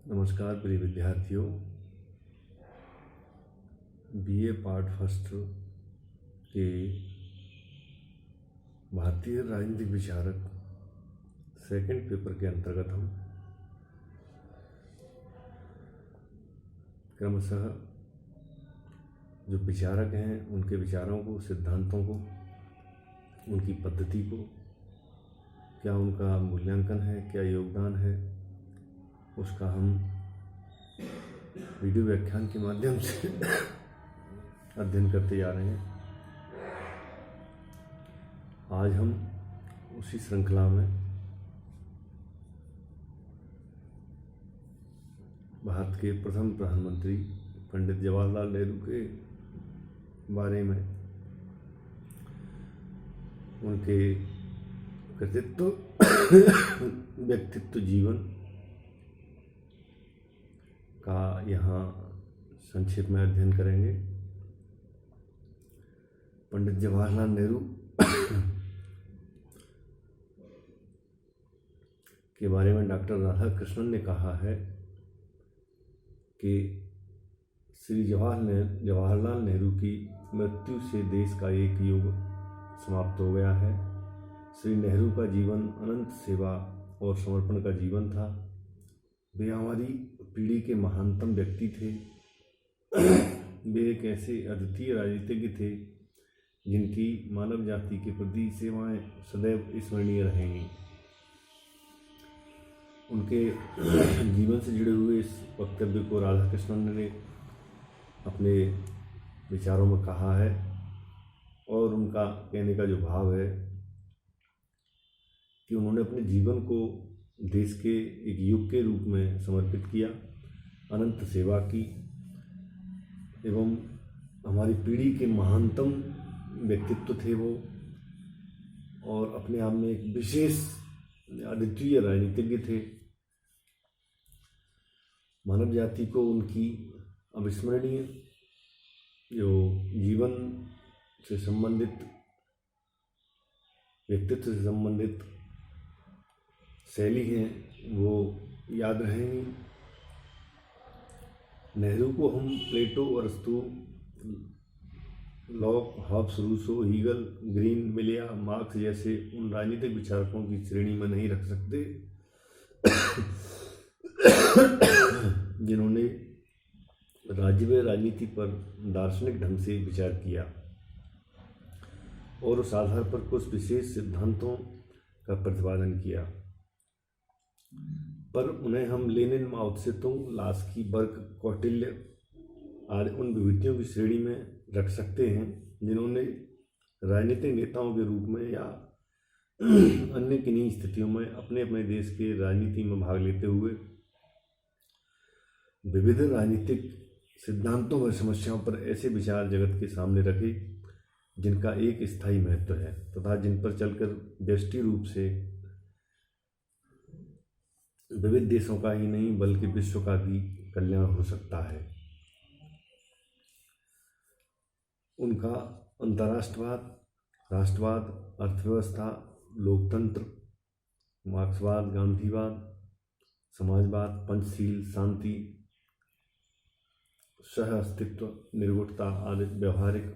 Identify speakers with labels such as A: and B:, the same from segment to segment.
A: नमस्कार प्रिय विद्यार्थियों। बीए पार्ट फर्स्ट के भारतीय राजनीतिक विचारक सेकंड पेपर के अंतर्गत हम क्रमशः जो विचारक हैं उनके विचारों को, सिद्धांतों को, उनकी पद्धति को, क्या उनका मूल्यांकन है, क्या योगदान है, उसका हम वीडियो व्याख्यान के माध्यम से अध्ययन करते जा रहे हैं। आज हम उसी श्रृंखला में भारत के प्रथम प्रधानमंत्री पंडित जवाहरलाल नेहरू के बारे में, उनके कृतित्व, व्यक्तित्व, जीवन का यहाँ संक्षेप में अध्ययन करेंगे। पंडित जवाहरलाल नेहरू के बारे में डॉक्टर राधाकृष्णन ने कहा है कि श्री जवाहरलाल नेहरू की मृत्यु से देश का एक युग समाप्त हो गया है। श्री नेहरू का जीवन अनंत सेवा और समर्पण का जीवन था। वे हमारी पीढ़ी के महानतम व्यक्ति थे। वे एक ऐसे अद्वितीय राजनीतिज्ञ थे जिनकी मानव जाति के प्रति सेवाएं सदैव स्मरणीय रहेंगी। उनके जीवन से जुड़े हुए इस वक्तव्य को राधाकृष्णन ने अपने विचारों में कहा है और उनका कहने का जो भाव है कि उन्होंने अपने जीवन को देश के एक युग के रूप में समर्पित किया, अनंत सेवा की एवं हमारी पीढ़ी के महानतम व्यक्तित्व थे वो, और अपने आप में एक विशेष अद्वितीय राजनीतिज्ञ थे। मानव जाति को उनकी अविस्मरणीय जो जीवन से संबंधित, व्यक्तित्व से संबंधित शैली है वो याद रहेंगी। नेहरू को हम प्लेटो, अरस्तू, Locke, Hobbes, Rousseau, Hegel, Green, मिलिया, मार्क्स जैसे उन राजनीतिक विचारकों की श्रेणी में नहीं रख सकते जिन्होंने राज्य व राजनीति पर दार्शनिक ढंग से विचार किया और उस आधार पर कुछ विशेष सिद्धांतों का प्रतिपादन किया। पर उन्हें हम लेनिन, माओ त्से तुंग, लास्की, बर्क, कौटिल्य आदि उन विभूतियों की श्रेणी में रख सकते हैं जिन्होंने राजनीतिक नेताओं के रूप में या अन्य किन्हीं स्थितियों में अपने अपने देश के राजनीति में भाग लेते हुए विविध राजनीतिक सिद्धांतों व समस्याओं पर ऐसे विचार जगत के सामने रखे जिनका एक स्थायी महत्व है तथा जिन पर चलकर व्यष्टि रूप से विविध देशों का ही नहीं बल्कि विश्व का भी कल्याण हो सकता है। उनका अंतर्राष्ट्रवाद, राष्ट्रवाद, अर्थव्यवस्था, लोकतंत्र, मार्क्सवाद, गांधीवाद, समाजवाद, पंचशील, शांति, सह अस्तित्व, निर्गुणता आदि व्यवहारिक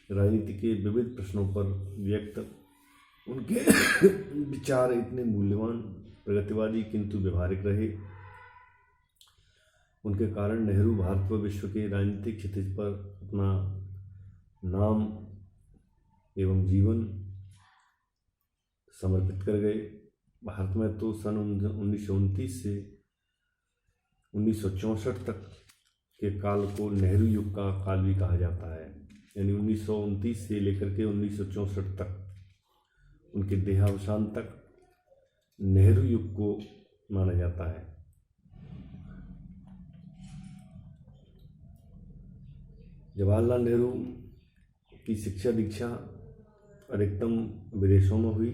A: राजनीति के विविध प्रश्नों पर व्यक्त उनके विचार इतने मूल्यवान, प्रगतिवादी किंतु व्यवहारिक रहे। उनके कारण नेहरू भारत व विश्व के राजनीतिक क्षितिज पर अपना नाम एवं जीवन समर्पित कर गए। भारत में तो सन 1929 से 1964 तक के काल को नेहरू युग का काल भी कहा जाता है, यानी 1929 से लेकर के 1964 तक, उनके देहावसान तक नेहरू युग को माना जाता है। जवाहरलाल नेहरू की शिक्षा दीक्षा अधिकतम विदेशों में हुई।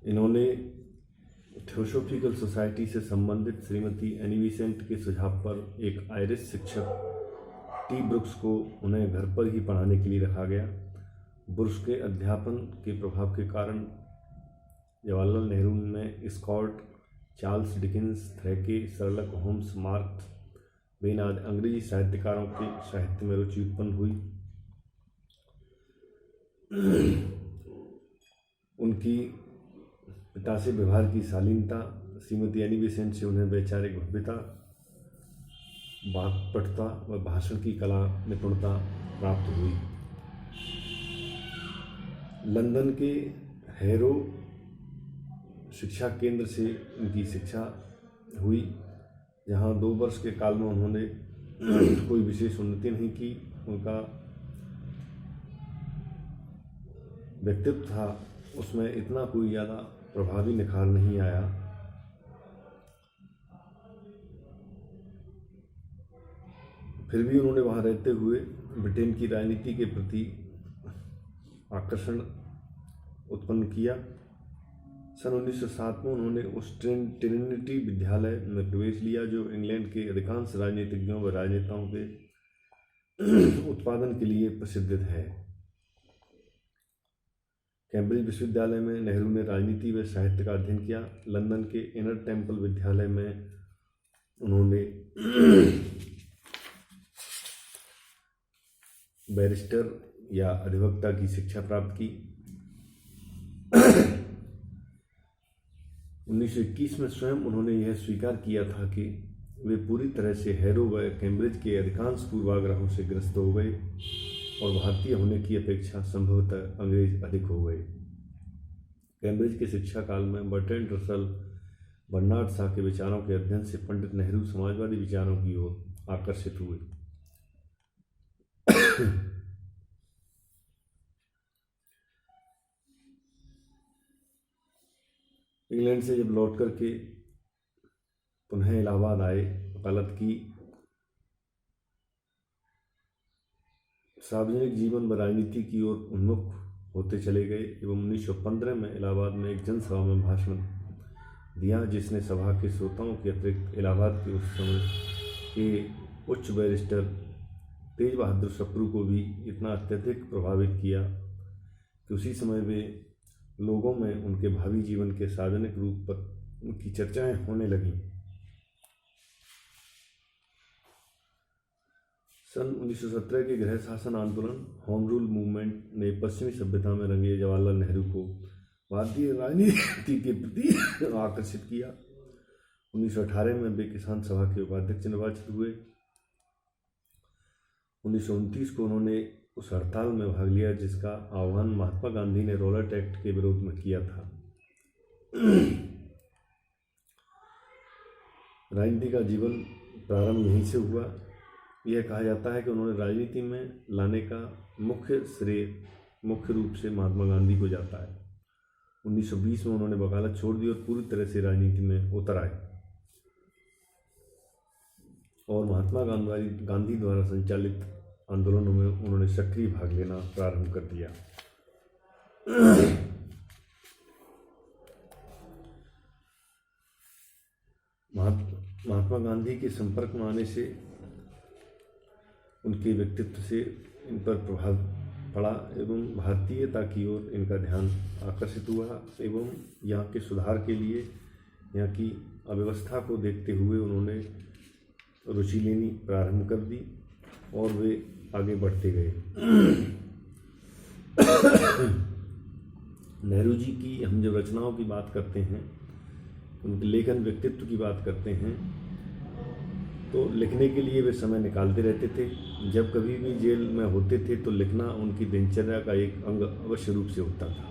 A: इन्होंने थियोसॉफिकल सोसाइटी से संबंधित श्रीमती एनी बेसेंट के सुझाव पर एक आयरिश शिक्षक टी ब्रुक्स को उन्हें घर पर ही पढ़ाने के लिए रखा गया। ब्रुक्स के अध्यापन के प्रभाव के कारण जवाहरलाल नेहरू ने स्कॉट, चार्ल्स डिकेंस, थ्रैके, शर्लक होम्स, मार्क ट्वेन आदि अंग्रेजी साहित्यकारों के साहित्य में रुचि उत्पन्न हुई। उनकी पिता से व्यवहार की शालीनता, श्रीमती एनी बेसेंट से उन्हें वैचारिक भव्यता, वाक्पटुता व भाषण की कला निपुणता प्राप्त हुई। लंदन के हैरो शिक्षा केंद्र से उनकी शिक्षा हुई, जहाँ 2 वर्ष के काल में उन्होंने कोई विशेष उन्नति नहीं की। उनका व्यक्तित्व था उसमें इतना कोई ज़्यादा प्रभावी निखार नहीं आया। फिर भी उन्होंने वहाँ रहते हुए ब्रिटेन की राजनीति के प्रति आकर्षण उत्पन्न किया। सन 1907 में उन्होंने उस ट्रिनिटी विद्यालय में प्रवेश लिया जो इंग्लैंड के अधिकांश राजनीतिज्ञों व राजनेताओं के उत्पादन के लिए प्रसिद्ध है। कैम्ब्रिज विश्वविद्यालय में नेहरू ने राजनीति व साहित्य का अध्ययन किया। लंदन के इनर टेम्पल विद्यालय में उन्होंने बैरिस्टर या अधिवक्ता की शिक्षा प्राप्त की। 1921 में स्वयं उन्होंने यह स्वीकार किया था कि वे पूरी तरह से हैरो व कैम्ब्रिज के अधिकांश पूर्वाग्रहों से ग्रस्त हो गए और भारतीय होने की अपेक्षा संभवतः अंग्रेज अधिक हो गए। कैम्ब्रिज के शिक्षा काल में बर्ट्रैंड रसल, बर्नार्ड शॉ के विचारों के अध्ययन से पंडित नेहरू समाजवादी विचारों की ओर आकर्षित हुए। इंग्लैंड से जब लौट करके पुनः इलाहाबाद आए, वकालत की, सार्वजनिक जीवन व राजनीति की ओर उन्मुख होते चले गए एवं 1915 में इलाहाबाद में एक जनसभा में भाषण दिया, जिसने सभा के श्रोताओं के अतिरिक्त इलाहाबाद के उस समय के उच्च बैरिस्टर तेज बहादुर सप्रू को भी इतना अत्यधिक प्रभावित किया कि उसी समय वे लोगों में उनके भावी जीवन के सार्वजनिक रूप पर उनकी चर्चाएं होने लगीं। सन 1917 के गृह शासन आंदोलन, होम रूल मूवमेंट ने पश्चिमी सभ्यता में रंगे जवाहरलाल नेहरू को भारतीय राजनीति के प्रति आकर्षित किया। 1918 में वे किसान सभा के उपाध्यक्ष निर्वाचित हुए। 1929 को उन्होंने उस हड़ताल में भाग लिया जिसका आह्वान महात्मा गांधी ने रॉलेट एक्ट के विरोध में किया था। राजनीति का जीवन प्रारंभ यहीं से हुआ। यह कहा जाता है कि उन्होंने राजनीति में लाने का मुख्य श्रेय मुख्य रूप से महात्मा गांधी को जाता है। 1920 में उन्होंने वकालत छोड़ दी और पूरी तरह से राजनीति में उतर आए और महात्मा गांधी द्वारा संचालित आंदोलनों में उन्होंने सक्रिय भाग लेना प्रारंभ कर दिया। महात्मा गांधी के संपर्क में आने से उनके व्यक्तित्व से इन पर प्रभाव पड़ा एवं भारतीयता की ओर इनका ध्यान आकर्षित हुआ एवं यहाँ के सुधार के लिए यहाँ की अव्यवस्था को देखते हुए उन्होंने रुचि लेनी प्रारंभ कर दी और वे आगे बढ़ते गए। नेहरू जी की हम जब रचनाओं की बात करते हैं, उनके लेखन व्यक्तित्व की बात करते हैं, तो लिखने के लिए वे समय निकालते रहते थे। जब कभी भी जेल में होते थे तो लिखना उनकी दिनचर्या का एक अंग अवश्य रूप से होता था।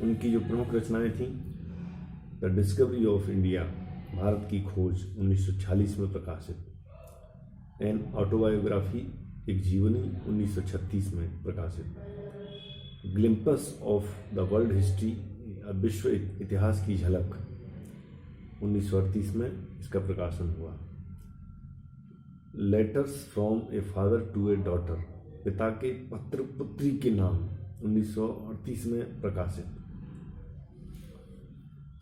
A: उनकी जो प्रमुख रचनाएं थीं, the discovery of India, Bharat की खोज 1946 में प्रकाशित, एन ऑटोबायोग्राफी, एक जीवनी 1936 में प्रकाशित, glimpse of the world history, विश्व इतिहास की झलक 1938 में इसका प्रकाशन हुआ, letters from a father to a daughter, पिता के पत्र पुत्री के नाम 1938 में प्रकाशित,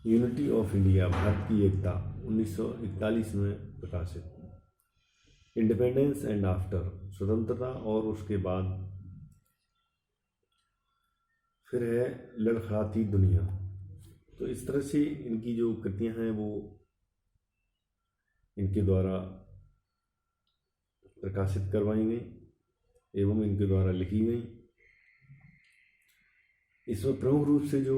A: यूनिटी ऑफ इंडिया, भारत की एकता 1941 में प्रकाशित, इंडिपेंडेंस एंड आफ्टर, स्वतंत्रता और उसके बाद, फिर है लड़खड़ाती दुनिया। तो इस तरह से इनकी जो कृतियाँ हैं वो इनके द्वारा प्रकाशित करवाई गई एवं इनके द्वारा लिखी गई। इसमें प्रमुख रूप से जो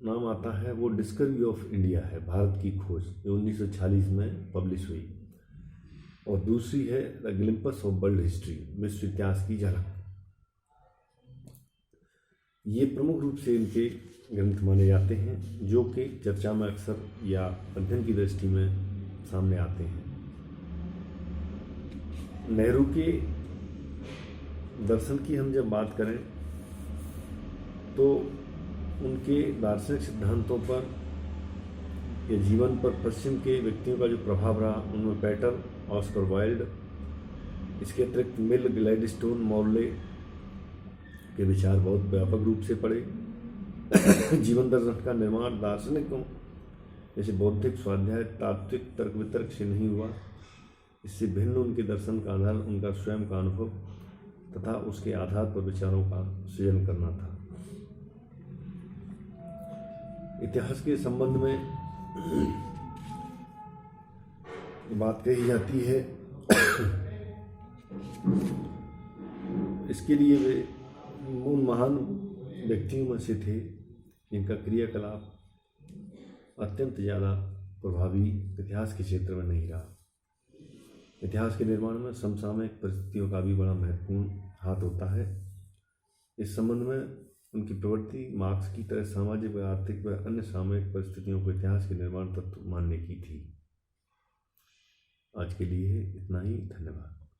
A: नाम आता है वो डिस्कवरी ऑफ इंडिया है, भारत की खोज, जो 1946 में पब्लिश हुई। और दूसरी है द ग्लिम्पस ऑफ वर्ल्ड हिस्ट्री, विश्व इतिहास की झलक। ये प्रमुख रूप से इनके ग्रंथ माने जाते हैं, जो कि चर्चा में अक्सर या अध्ययन की दृष्टि में सामने आते हैं। नेहरू के दर्शन की हम जब बात करें तो उनके दार्शनिक सिद्धांतों पर या जीवन पर पश्चिम के व्यक्तियों का जो प्रभाव रहा, उनमें पैटर्न, ऑस्कर वाइल्ड, इसके अतिरिक्त मिल, ग्लैडस्टोन, मॉर्ले के विचार बहुत व्यापक रूप से पड़े। जीवन दर्शन का निर्माण दार्शनिकों जैसे बौद्धिक स्वाध्याय, तात्विक तर्क वितर्क से नहीं हुआ। इससे भिन्न उनके दर्शन का आधार उनका स्वयं का अनुभव तथा उसके आधार पर विचारों का सृजन करना था। इतिहास के संबंध में बात कही जाती है, इसके लिए वे उन महान व्यक्तियों में से थे जिनका क्रियाकलाप अत्यंत ज़्यादा प्रभावी इतिहास के क्षेत्र में नहीं रहा। इतिहास के निर्माण में समसामयिक परिस्थितियों का भी बड़ा महत्वपूर्ण हाथ होता है। इस संबंध में उनकी प्रवृत्ति मार्क्स की तरह सामाजिक व आर्थिक व अन्य सामयिक परिस्थितियों को इतिहास के निर्माण तत्व मानने की थी। आज के लिए इतना ही, धन्यवाद।